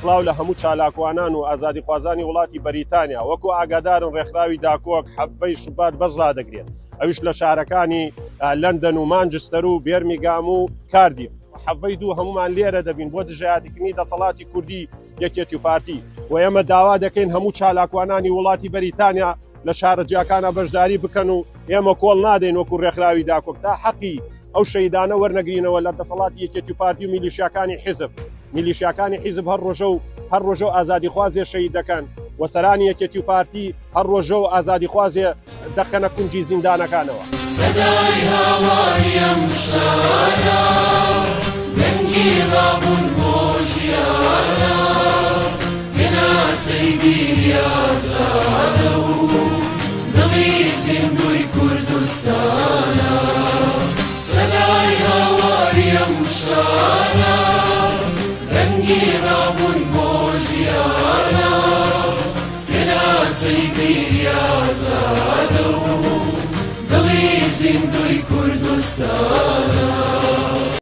ڕێکخلاو لە هەموو چالاکوانان و ئازادی خوازانی وڵاتی بەریتانیا وەکو ئاگادارن ڕێکخراوی داکۆک حەبەی شوبات بەش ڕدەگرێت ئەویش لە شارەکانی لەندەن و مانچستەر و بێرمیگام و کاردیف حەبەی دوو هەمومان لێرە دەبین بۆ دژایەتیکردنی دەسەڵاتی کوردی یەکێتی و پارتی و ئێمە داوا دەکەین هەموو چالاکوانانی وڵاتی بەریتانیا لە شارەجیاکانە بەشداری بکەن و ئێمە کۆڵ نادەین وەکو ڕێکخراوی داکۆک تا حەقی ئەو شەیدانە وەرنەگرینەوە لە دەسەڵاتی یەکێتی و پارتی و میلیشیاکانی حیزب هەر ڕۆژە و ئازادی خوازێ شەید دەکەن و سەرانی یەکێتی و پارتی هەر ڕۆژە و ئازادی خوازێ دەخەنە کونجی زیندانەکانەوە. سەدای هاواریم شارە دەنگی ڕابوون بۆ ژیانە هێناسەی بیری ئازادە و دڵی زیندوی کوردستانە سەدای هاواریم شارە دەنگی ڕابوون بۆ ژیانە هێناسەی بیری ئازادە و دڵی زیندوی کوردستان